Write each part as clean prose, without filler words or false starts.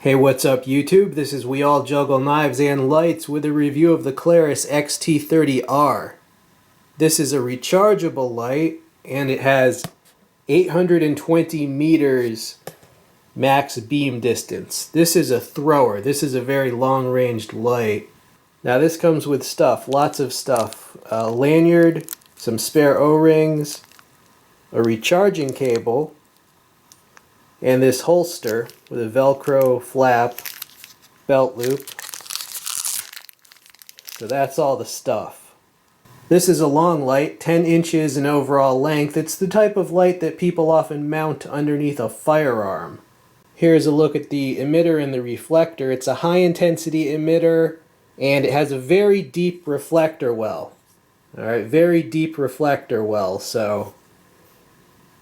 Hey, what's up YouTube? This is We All Juggle Knives and Lights with a review of the Klarus XT30R. This is a rechargeable light and it has 820 meters max beam distance. This is a thrower. This is a very long-ranged light. Now this comes with stuff, lots of stuff. A lanyard, some spare O-rings, a recharging cable, and this holster with a Velcro flap, belt loop. So that's all the stuff. This is a long light, 10 inches in overall length. It's the type of light that people often mount underneath a firearm. Here's a look at the emitter and the reflector. It's a high intensity emitter and it has a very deep reflector well. Alright, very deep reflector well, so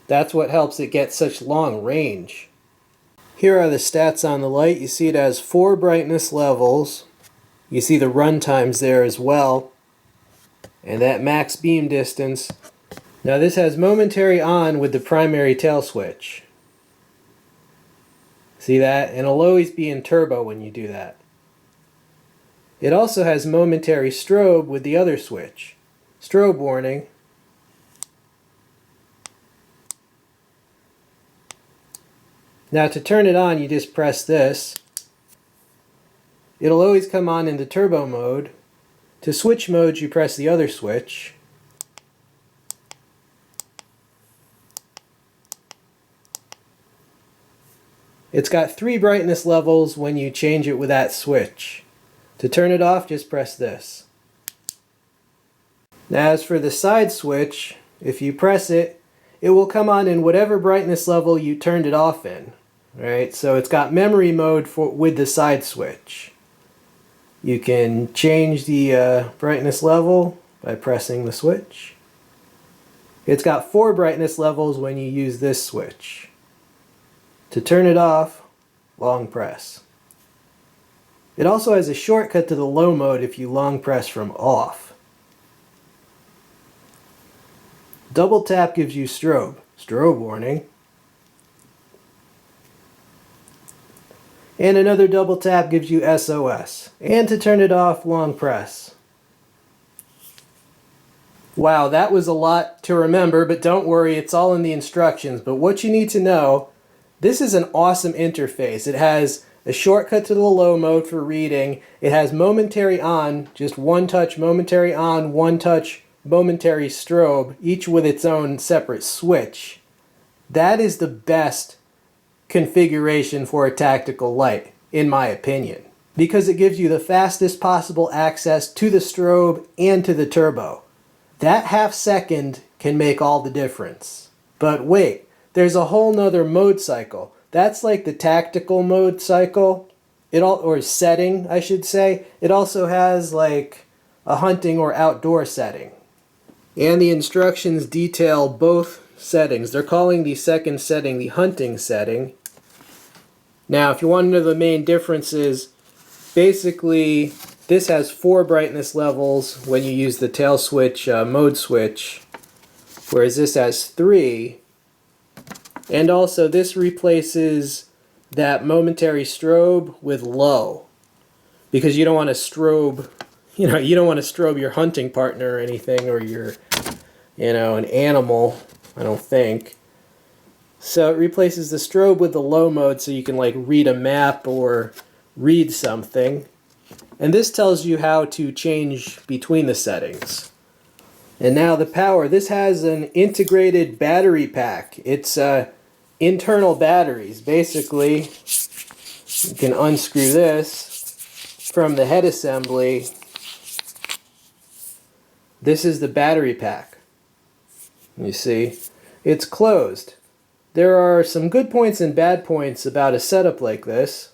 that's what helps it get such long range. Here are the stats on the light. You see it has 4 brightness levels. You see the run times there as well. And that max beam distance. Now this has momentary on with the primary tail switch. See that? And it'll always be in turbo when you do that. It also has momentary strobe with the other switch. Strobe warning. Now to turn it on, you just press this. It'll always come on in the turbo mode. To switch modes, you press the other switch. It's got 3 brightness levels when you change it with that switch. To turn it off, just press this. Now as for the side switch, if you press it, it will come on in whatever brightness level you turned it off in. Right? So it's got memory mode with the side switch. You can change the brightness level by pressing the switch. It's got 4 brightness levels when you use this switch. To turn it off, long press. It also has a shortcut to the low mode if you long press from off. Double tap gives you strobe. Strobe warning. And another double tap gives you SOS. And to turn it off, long press. Wow, that was a lot to remember, but don't worry, it's all in the instructions. But what you need to know, this is an awesome interface. It has a shortcut to the low mode for reading. It has momentary on, just one touch momentary on, one touch momentary strobe, each with its own separate switch. That is the best configuration for a tactical light, in my opinion, because it gives you the fastest possible access to the strobe and to the turbo. That half second can make all the difference. But wait, there's a whole nother mode cycle. That's like the tactical mode cycle, or setting, I should say. It also has like a hunting or outdoor setting. And the instructions detail both settings. They're calling the second setting the hunting setting. Now, if you want to know the main differences, basically this has 4 brightness levels when you use the tail switch mode switch, whereas this has 3. And also this replaces that momentary strobe with low, because you don't want to strobe, you don't want to strobe your hunting partner or anything, or your, an animal, I don't think. So it replaces the strobe with the low mode so you can like read a map or read something. And this tells you how to change between the settings. And now the power. This has an integrated battery pack. It's internal batteries. Basically, you can unscrew this from the head assembly. This is the battery pack. You see, it's closed. There are some good points and bad points about a setup like this.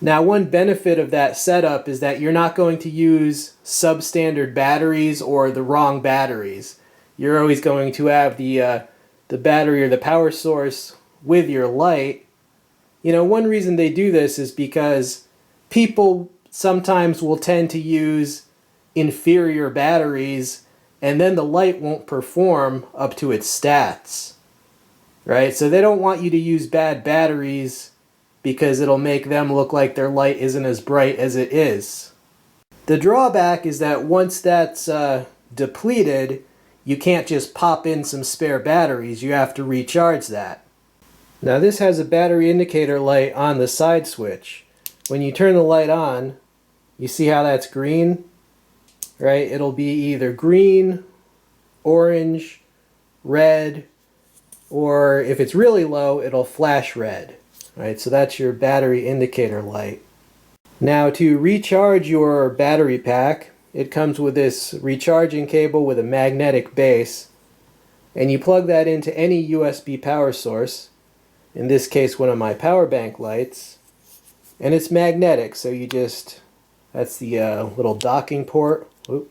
Now, one benefit of that setup is that you're not going to use substandard batteries or the wrong batteries. You're always going to have the battery or the power source with your light. One reason they do this is because people sometimes will tend to use inferior batteries and then the light won't perform up to its stats. Right? So they don't want you to use bad batteries because it'll make them look like their light isn't as bright as it is. The drawback is that once that's depleted, you can't just pop in some spare batteries. You have to recharge that. Now this has a battery indicator light on the side switch. When you turn the light on, you see how that's green? Right? It'll be either green, orange, red, or if it's really low, it'll flash red. Right? So that's your battery indicator light. Now to recharge your battery pack, it comes with this recharging cable with a magnetic base, and you plug that into any USB power source, in this case one of my power bank lights, and it's magnetic, so you just, that's the little docking port. Oop.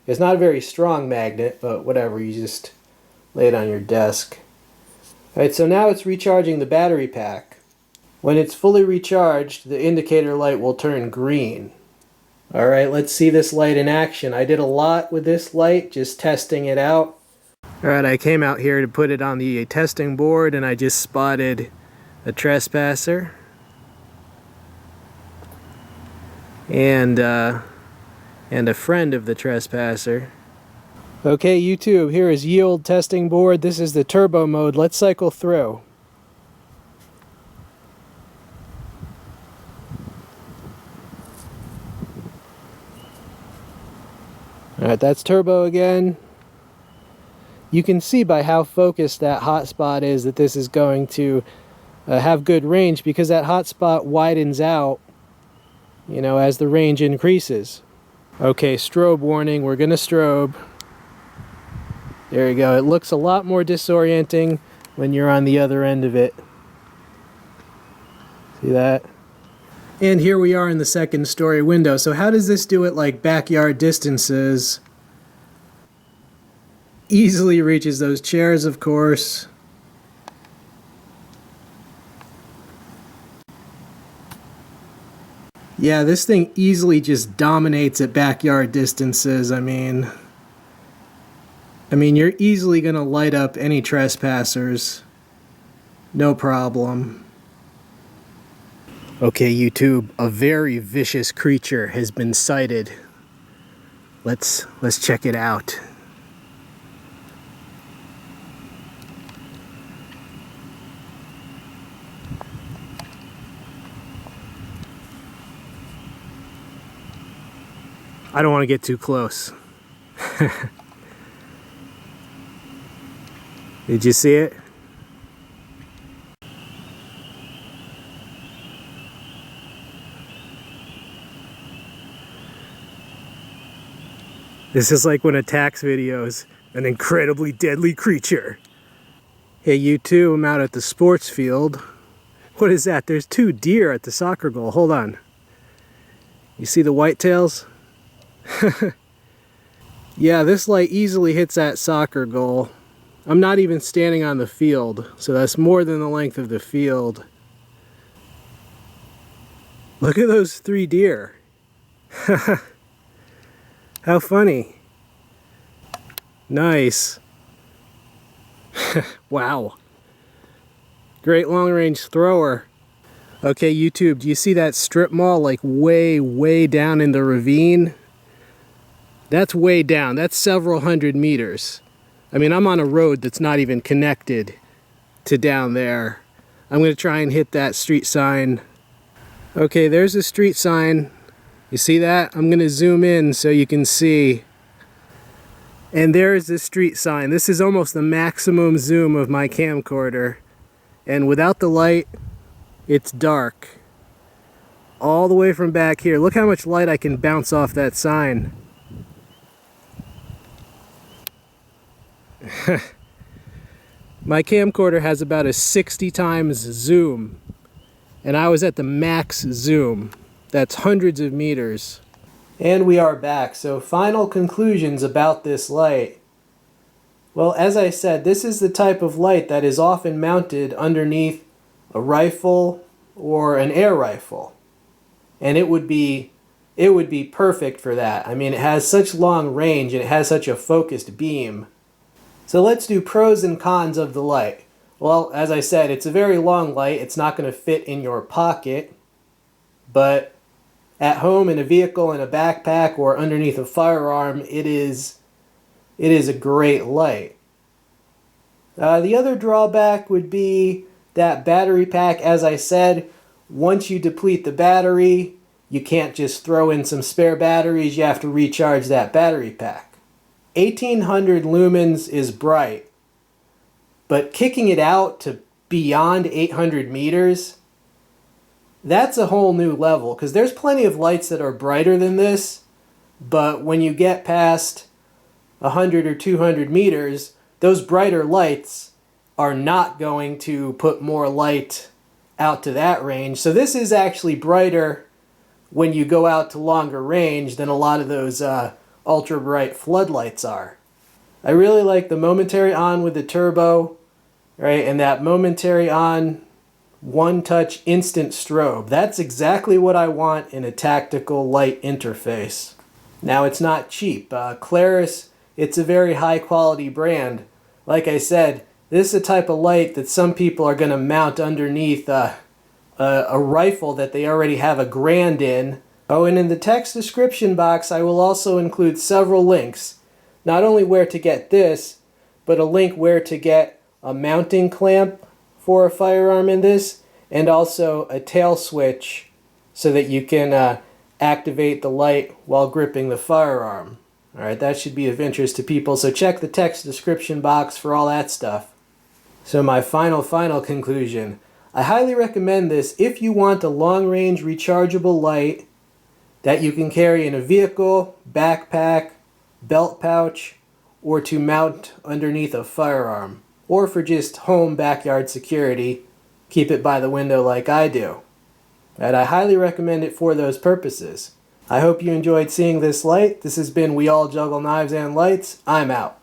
It's not a very strong magnet, but whatever, you just lay it on your desk. Alright, so now it's recharging the battery pack. When it's fully recharged, the indicator light will turn green. Alright, let's see this light in action. I did a lot with this light, just testing it out. Alright, I came out here to put it on the testing board and I just spotted a trespasser. And a friend of the trespasser. Okay, YouTube, here is yield testing board. This is the turbo mode. Let's cycle through. Alright, that's turbo again. You can see by how focused that hotspot is that this is going to have good range, because that hotspot widens out, you know, as the range increases. Okay, strobe warning, we're gonna strobe. There you go, it looks a lot more disorienting when you're on the other end of it. See that? And here we are in the second story window. So how does this do at like backyard distances? Easily reaches those chairs, of course. Yeah, this thing easily just dominates at backyard distances. I mean, you're easily gonna light up any trespassers. No problem. Okay, YouTube, a very vicious creature has been sighted. Let's check it out. I don't want to get too close. Did you see it? This is like when attacks videos, an incredibly deadly creature. Hey, you two, I'm out at the sports field. What is that? There's 2 deer at the soccer goal. Hold on. You see the whitetails? Yeah, this light easily hits that soccer goal. I'm not even standing on the field, so that's more than the length of the field. Look at those 3 deer. How funny. Nice. Wow. Great long-range thrower. Okay, YouTube, do you see that strip mall like way down in the ravine? That's way down. That's several hundred meters. I mean, I'm on a road that's not even connected to down there. I'm going to try and hit that street sign. Okay, there's a street sign. You see that? I'm going to zoom in so you can see. And there's the street sign. This is almost the maximum zoom of my camcorder. And without the light, it's dark. All the way from back here. Look how much light I can bounce off that sign. My camcorder has about a 60 times zoom. And I was at the max zoom. That's hundreds of meters. And we are back. So final conclusions about this light. Well, as I said, this is the type of light that is often mounted underneath a rifle or an air rifle. And it would be perfect for that. I mean, it has such long range and it has such a focused beam. So let's do pros and cons of the light. Well, as I said, it's a very long light. It's not going to fit in your pocket, but at home, in a vehicle, in a backpack, or underneath a firearm, it is a great light. The other drawback would be that battery pack. As I said, once you deplete the battery, you can't just throw in some spare batteries. You have to recharge that battery pack. 1800 lumens is bright, but kicking it out to beyond 800 meters, that's a whole new level, because there's plenty of lights that are brighter than this, but when you get past 100 or 200 meters, those brighter lights are not going to put more light out to that range. So this is actually brighter when you go out to longer range than a lot of those ultra bright floodlights are. I really like the momentary on with the turbo, right? And that momentary on one-touch instant strobe. That's exactly what I want in a tactical light interface. Now, it's not cheap. Klarus, it's a very high-quality brand. Like I said, this is a type of light that some people are going to mount underneath a rifle that they already have a grand in. Oh, and in the text description box, I will also include several links. Not only where to get this, but a link where to get a mounting clamp for a firearm in this, and also a tail switch so that you can activate the light while gripping the firearm. Alright, that should be of interest to people, so check the text description box for all that stuff. So my final conclusion. I highly recommend this if you want a long-range rechargeable light that you can carry in a vehicle, backpack, belt pouch, or to mount underneath a firearm. Or for just home backyard security, keep it by the window like I do. And I highly recommend it for those purposes. I hope you enjoyed seeing this light. This has been We All Juggle Knives and Lights. I'm out.